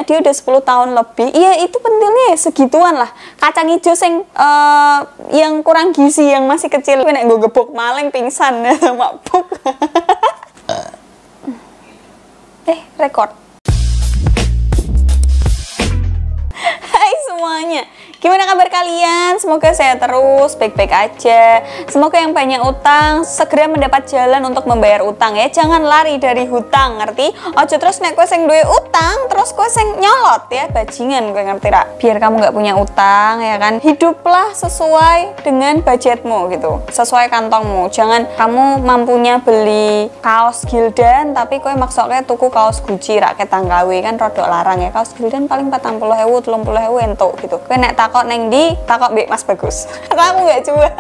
Dia udah 10 tahun lebih. Iya, itu pentilnya ya segituan lah. Kacang hijau yang kurang gizi, yang masih kecil. Nek gue gebok maling pingsan ya sama Pup. Rekord. Hai semuanya, gimana kabar kalian? Semoga sehat terus, baik-baik aja. Semoga yang banyak utang segera mendapat jalan untuk membayar utang ya. Jangan lari dari hutang, ngerti? Ojo terus nek kowe sing duwe utang, terus kowe sing nyolot ya, bajingan, kowe ngerti ra? Biar kamu nggak punya utang ya kan. Hiduplah sesuai dengan budgetmu gitu, sesuai kantongmu. Jangan kamu mampunya beli kaos Gildan tapi kowe maksudnya tuku kaos Gucci rak ketanggawe kan rodok larang ya. Kaos Gildan paling 40.000, 30.000 entuk gitu. Kowe nek takok neng di, takok Mbak Mas Bagus. Aku nggak jual.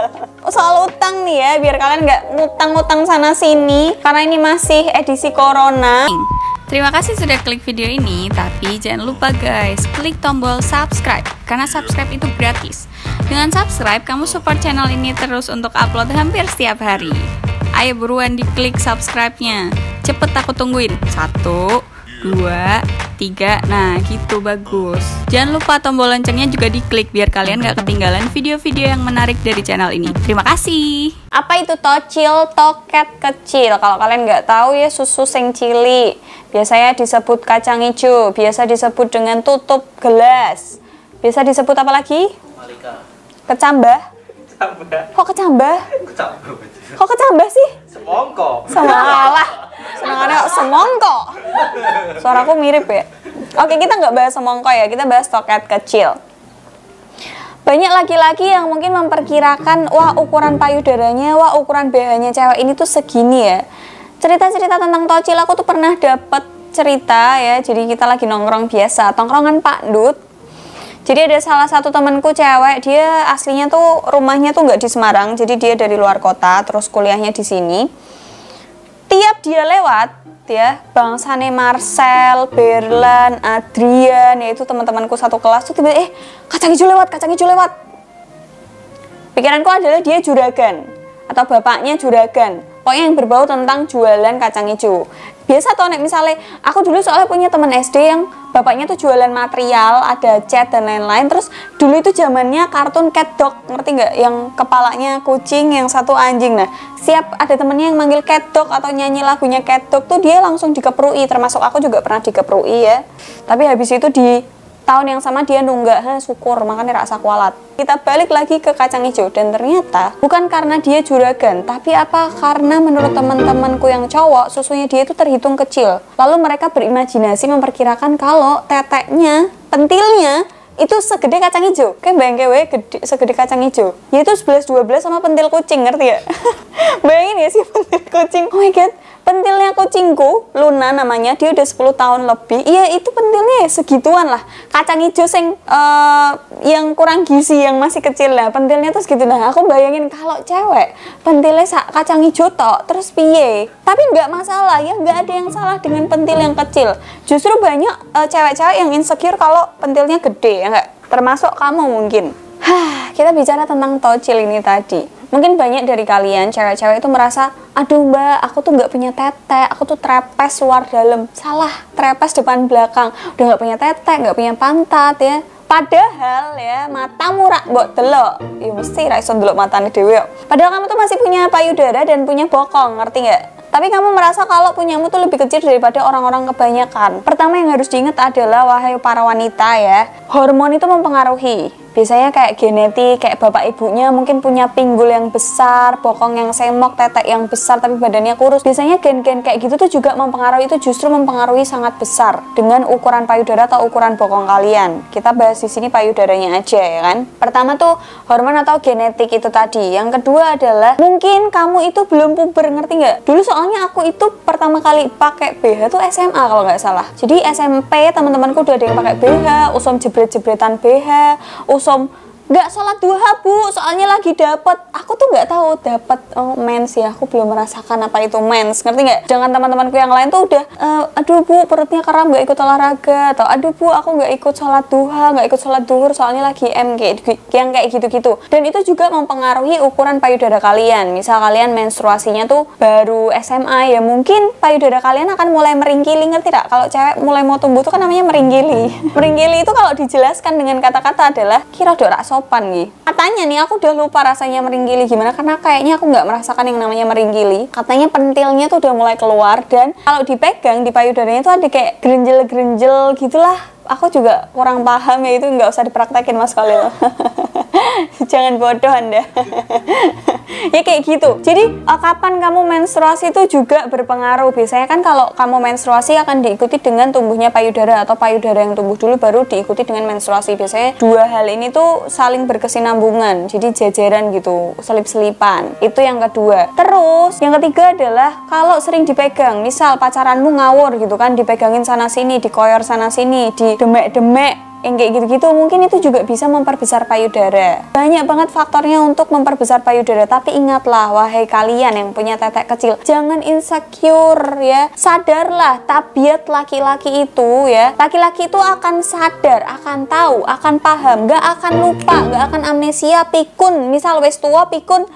Soal utang nih ya, biar kalian nggak ngutang-ngutang sana sini karena ini masih edisi corona. Terima kasih sudah klik video ini, tapi jangan lupa guys, klik tombol subscribe karena subscribe itu gratis. Dengan subscribe, kamu support channel ini terus untuk upload hampir setiap hari. Ayo buruan diklik subscribe-nya. Cepet aku tungguin. 1, 2, 3, nah gitu bagus. Jangan lupa tombol loncengnya juga diklik biar kalian gak ketinggalan video-video yang menarik dari channel ini. Terima kasih. Apa itu tocil? Toket kecil. Kalau kalian nggak tahu ya, susu sing cili. Biasanya disebut kacang hijau, biasa disebut dengan tutup gelas. Biasa disebut apa lagi? Malika. Kecambah? Kecambah. Kok kecambah? Kecambah. Kok kecambah sih? Semongko. Salah. Senangannya semongko. Suaraku mirip ya. Oke, kita nggak bahas semongko ya, kita bahas toket kecil. Banyak laki-laki yang mungkin memperkirakan, wah ukuran payudaranya, wah ukuran BH-nya cewek ini tuh segini ya. Cerita-cerita tentang tocil aku tuh pernah dapet cerita ya. Jadi kita lagi nongkrong biasa, tongkrongan Pak Dut. Jadi ada salah satu temanku cewek, dia aslinya tuh rumahnya tuh nggak di Semarang, jadi dia dari luar kota, terus kuliahnya di sini. Tiap dia lewat, ya bangsane Marcel, Berlan, Adrian, yaitu teman-temanku satu kelas tuh tiba-tiba kacang hijau lewat. Pikiranku adalah dia juragan atau bapaknya juragan. Pokoknya yang berbau tentang jualan kacang hijau. Biasa toh nek misalnya aku dulu soalnya punya teman SD yang bapaknya tuh jualan material, ada cat dan lain-lain. Terus dulu itu zamannya kartun Cat Dog, ngerti nggak? Yang kepalanya kucing, yang satu anjing. Nah, siap ada temennya yang manggil Cat Dog atau nyanyi lagunya Cat Dog tuh dia langsung dikeprui. Termasuk aku juga pernah dikeprui ya. Tapi habis itu di tahun yang sama dia nunggak, syukur, makanya rasa kualat. Kita balik lagi ke kacang hijau, dan ternyata bukan karena dia juragan, tapi apa? Karena menurut teman-temanku yang cowok, susunya dia itu terhitung kecil. Lalu mereka berimajinasi memperkirakan kalau teteknya, pentilnya itu segede kacang hijau. Kayak bayangin segede kacang hijau. Yaitu 11-12 sama pentil kucing, ngerti ya? Bayangin ya sih pentil kucing. Oh my god. Pentilnya kucingku, Luna namanya, dia udah 10 tahun lebih. Iya, itu pentilnya ya segituan lah. Kacang hijau yang kurang gizi, yang masih kecil lah. Pentilnya tuh segitu. Nah, aku bayangin kalau cewek, pentilnya kacang hijau tok, terus piye? Tapi nggak masalah ya, nggak ada yang salah dengan pentil yang kecil. Justru banyak cewek-cewek yang insecure kalau pentilnya gede, ya nggak? Termasuk kamu mungkin. Kita bicara tentang tocil ini tadi. Mungkin banyak dari kalian, cewek-cewek itu merasa, aduh mbak, aku tuh nggak punya tete, aku tuh trepes luar dalam. Salah, trepes depan belakang. Udah nggak punya tete, nggak punya pantat ya. Padahal ya, matamu rak mbok delok. Ya mesti ra iso ndelok matane dhewe. Padahal kamu tuh masih punya payudara dan punya bokong, ngerti nggak? Tapi kamu merasa kalau punyamu tuh lebih kecil daripada orang-orang kebanyakan. Pertama yang harus diingat adalah, wahai para wanita ya, hormon itu mempengaruhi. Biasanya kayak genetik, kayak bapak ibunya mungkin punya pinggul yang besar, bokong yang semok, tetek yang besar tapi badannya kurus. Biasanya gen-gen kayak gitu tuh juga mempengaruhi, itu justru mempengaruhi sangat besar dengan ukuran payudara atau ukuran bokong kalian. Kita bahas di sini payudaranya aja ya kan. Pertama tuh hormon atau genetik itu tadi. Yang kedua adalah mungkin kamu itu belum puber, ngerti nggak? Dulu soalnya aku itu pertama kali pakai BH tuh SMA kalau nggak salah. Jadi SMP teman-temanku udah ada yang pakai BH, usum jebret-jebretan BH, usum nggak sholat duha bu, soalnya lagi dapet. Aku tuh nggak tahu dapet mens ya, aku belum merasakan apa itu mens, ngerti nggak? Jangan teman-temanku yang lain tuh udah aduh bu perutnya kram nggak ikut olahraga, atau aduh bu aku nggak ikut sholat duha, nggak ikut sholat duhur soalnya lagi yang kayak gitu-gitu. Dan itu juga mempengaruhi ukuran payudara kalian. Misal kalian menstruasinya tuh baru SMA ya, mungkin payudara kalian akan mulai meringkili, ngerti tak? Kalau cewek mulai mau tumbuh tuh kan namanya meringkili. Meringkili itu kalau dijelaskan dengan kata-kata adalah kira dorak sopan gitu. Katanya nih, aku udah lupa rasanya meringkili gimana karena kayaknya aku nggak merasakan yang namanya meringkili. Katanya pentilnya tuh udah mulai keluar, dan kalau dipegang di payudaranya tuh ada kayak gerenjel-gerenjel gitulah. Aku juga kurang paham ya, itu nggak usah dipraktekin Mas Khalil. Jangan bodoh Anda. Ya kayak gitu. Jadi kapan kamu menstruasi itu juga berpengaruh. Biasanya kan kalau kamu menstruasi akan diikuti dengan tumbuhnya payudara, atau payudara yang tumbuh dulu baru diikuti dengan menstruasi. Biasanya dua hal ini tuh saling berkesinambungan, jadi jajaran gitu, selip-selipan. Itu yang kedua. Terus yang ketiga adalah kalau sering dipegang, misal pacaranmu ngawur gitu kan, dipegangin sana sini, dikoyor sana sini, di demek-demek yang kayak gitu-gitu, mungkin itu juga bisa memperbesar payudara. Banyak banget faktornya untuk memperbesar payudara. Tapi ingatlah wahai kalian yang punya tetek kecil, jangan insecure ya. Sadarlah tabiat laki-laki itu ya. Laki-laki itu akan sadar, akan tahu, akan paham, gak akan lupa, gak akan amnesia, pikun. Misal wes tua pikun,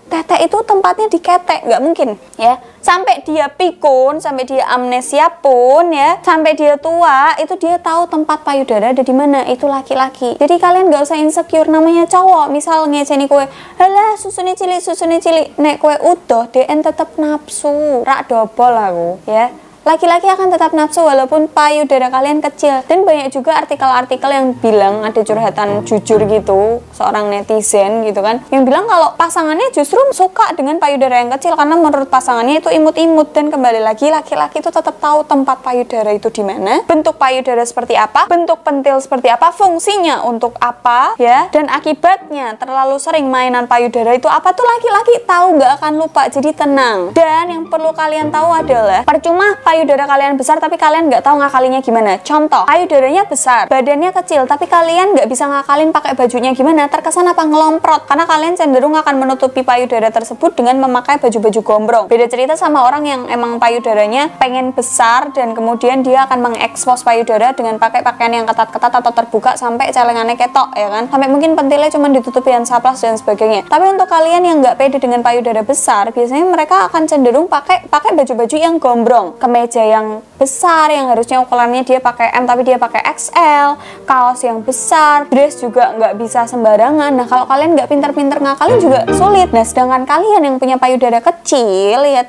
tetek itu tempatnya diketek, nggak mungkin ya. Sampai dia pikun, sampai dia amnesia pun ya, sampai dia tua itu dia tahu tempat payudara ada di mana. Itu laki-laki. Jadi kalian nggak usah insecure. Namanya cowok, misal ngeceni kue, halah susune cilik, nek kue udah DN tetep nafsu, rak dobol aku ya. Laki-laki akan tetap nafsu walaupun payudara kalian kecil. Dan banyak juga artikel-artikel yang bilang, ada curhatan jujur gitu, seorang netizen gitu kan, yang bilang kalau pasangannya justru suka dengan payudara yang kecil karena menurut pasangannya itu imut-imut. Dan kembali lagi, laki-laki itu tetap tahu tempat payudara itu di mana, bentuk payudara seperti apa, bentuk pentil seperti apa, fungsinya untuk apa ya, dan akibatnya terlalu sering mainan payudara itu apa tuh laki-laki tahu, nggak akan lupa. Jadi tenang. Dan yang perlu kalian tahu adalah percuma payudara kalian besar tapi kalian nggak tahu ngakalinya gimana. Contoh, payudaranya besar, badannya kecil, tapi kalian nggak bisa ngakalin pakai bajunya gimana, terkesan apa ngelomprot, karena kalian cenderung akan menutupi payudara tersebut dengan memakai baju-baju gombrong. Beda cerita sama orang yang emang payudaranya pengen besar dan kemudian dia akan mengekspos payudara dengan pakai pakaian yang ketat-ketat atau terbuka sampai celengannya ketok ya kan, sampai mungkin pentilnya cuma ditutupi saplas dan sebagainya. Tapi untuk kalian yang nggak pede dengan payudara besar, biasanya mereka akan cenderung pakai baju-baju yang gombrong, kemeja yang besar yang harusnya ukurannya dia pakai M tapi dia pakai XL, kaos yang besar, dress juga nggak bisa sembarangan. Nah kalau kalian nggak pinter-pinter ngakalin juga sulit. Nah sedangkan kalian yang punya payudara kecil ya,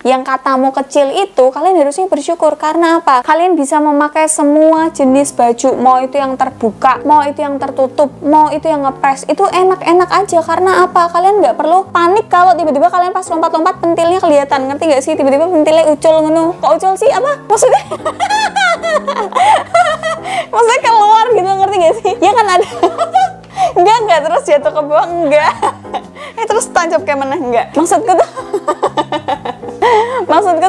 yang katamu kecil itu, kalian harusnya bersyukur. Karena apa? Kalian bisa memakai semua jenis baju, mau itu yang terbuka, mau itu yang tertutup, mau itu yang ngepres, itu enak-enak aja. Karena apa? Kalian nggak perlu panik kalau tiba-tiba kalian pas lompat-lompat pentilnya kelihatan, ngerti nggak sih? Tiba-tiba pentilnya ucul ngono. Kok ucul sih? Apa maksudnya? Maksudnya keluar gitu, ngerti gak sih? Ya kan ada. enggak terus jatuh ke bawah, enggak. Terus tancap kayak mana, enggak. Maksudku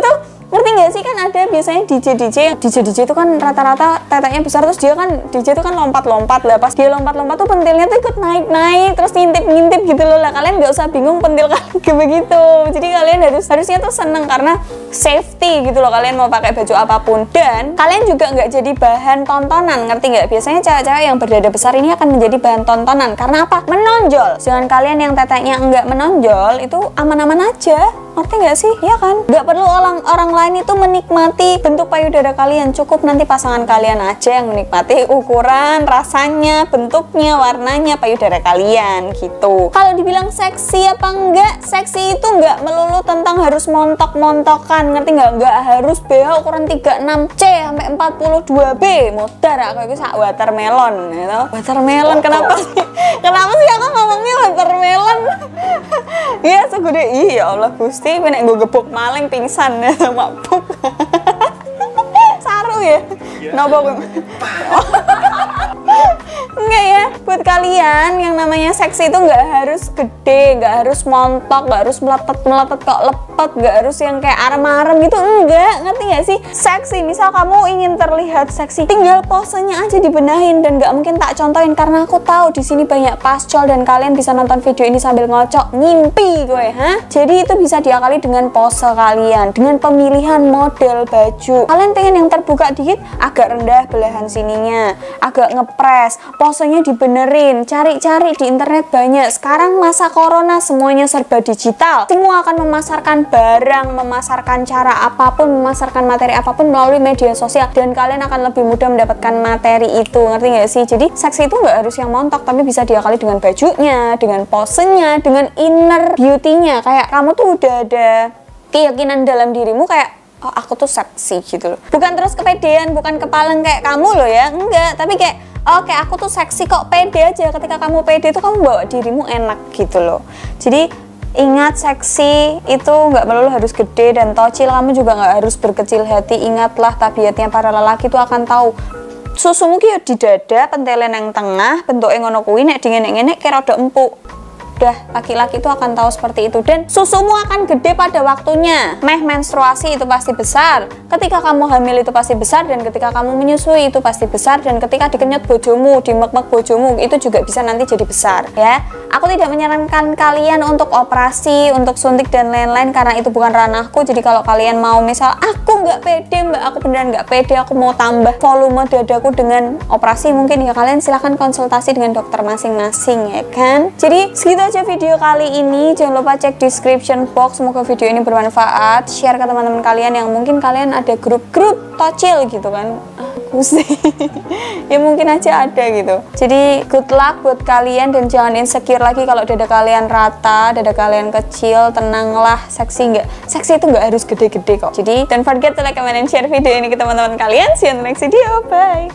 tuh ngerti gak sih, kan ada biasanya DJ itu kan rata-rata teteknya besar, terus dia kan DJ itu kan lompat-lompat lah. Pas dia lompat-lompat tuh pentilnya tuh ikut naik-naik, terus ngintip-ngintip gitu loh lah. Kalian gak usah bingung pentil kalian begitu. Jadi kalian harusnya tuh seneng karena safety gitu loh. Kalian mau pakai baju apapun, dan kalian juga nggak jadi bahan tontonan, ngerti nggak? Biasanya cewek-cewek yang berdada besar ini akan menjadi bahan tontonan. Karena apa? Menonjol. Sedangkan kalian yang teteknya nggak menonjol itu aman-aman aja, ngerti nggak sih? Ya kan? Nggak perlu orang lain itu menikmati bentuk payudara kalian, cukup nanti pasangan kalian aja yang menikmati ukuran, rasanya, bentuknya, warnanya payudara kalian gitu. Kalau dibilang seksi apa enggak? Seksi itu nggak melulu tentang harus montok-montokan, ngerti nggak harus BH ukuran 36C sampai 42B. Modar aku itu sak watermelon gitu. Watermelon kenapa sih aku ngomongnya watermelon? Ya segede iya Allah Gusti, nek gue gebuk maling pingsan ya, mabuk. Saru ya. Nopo gue. Enggak ya, buat kalian yang namanya seksi itu nggak harus gede, nggak harus montok, nggak harus meletet kok otot, nggak harus yang kayak arem-arem gitu, enggak, ngerti nggak sih? Seksi, misal kamu ingin terlihat seksi, tinggal posenya aja dibenahin, dan nggak mungkin tak contohin karena aku tahu di sini banyak pascol dan kalian bisa nonton video ini sambil ngocok, ngimpi gue, Jadi itu bisa diakali dengan pose kalian, dengan pemilihan model baju. Kalian pengen yang terbuka dikit, agak rendah belahan sininya, agak ngepres, posenya dibenerin, cari-cari di internet banyak. Sekarang masa corona semuanya serba digital, semua akan memasarkan barang, memasarkan cara apapun, memasarkan materi apapun melalui media sosial, dan kalian akan lebih mudah mendapatkan materi itu, ngerti nggak sih? Jadi seksi itu nggak harus yang montok, tapi bisa diakali dengan bajunya, dengan posenya, dengan inner beauty-nya. Kayak kamu tuh udah ada keyakinan dalam dirimu kayak, oh aku tuh seksi gitu loh. Bukan terus kepedean, bukan kepaleng kayak kamu loh ya, enggak, tapi kayak oke, aku tuh seksi kok, pede aja. Ketika kamu pede itu kamu bawa dirimu enak gitu loh. Jadi ingat, seksi itu nggak melulu harus gede dan tocil, kamu juga nggak harus berkecil hati. Ingatlah tabiatnya para lelaki tuh akan tahu susumu ki di dada, pentelen yang tengah, bentuknya ngono kuwi, nek dingin-dingin kayak rada empuk. Udah, laki-laki itu akan tahu seperti itu, dan susumu akan gede pada waktunya. Menstruasi itu pasti besar, ketika kamu hamil itu pasti besar, dan ketika kamu menyusui itu pasti besar, dan ketika dikenyot bojomu, dimek-mek bojomu itu juga bisa nanti jadi besar ya. Aku tidak menyarankan kalian untuk operasi, untuk suntik dan lain-lain karena itu bukan ranahku. Jadi kalau kalian mau misal aku nggak pede mbak, aku beneran nggak pede, aku mau tambah volume dadaku dengan operasi, mungkin ya kalian silahkan konsultasi dengan dokter masing-masing ya kan. Jadi segitu aja video kali ini, jangan lupa cek description box. Semoga video ini bermanfaat, share ke teman-teman kalian yang mungkin kalian ada grup-grup tocil gitu kan. Aku sih ya mungkin aja ada gitu. Jadi good luck buat kalian, dan jangan insecure lagi kalau dada kalian rata, dada kalian kecil. Tenanglah, seksi itu nggak harus gede-gede kok. Jadi don't forget to like, comment, and share video ini ke teman-teman kalian. See you in the next video, bye.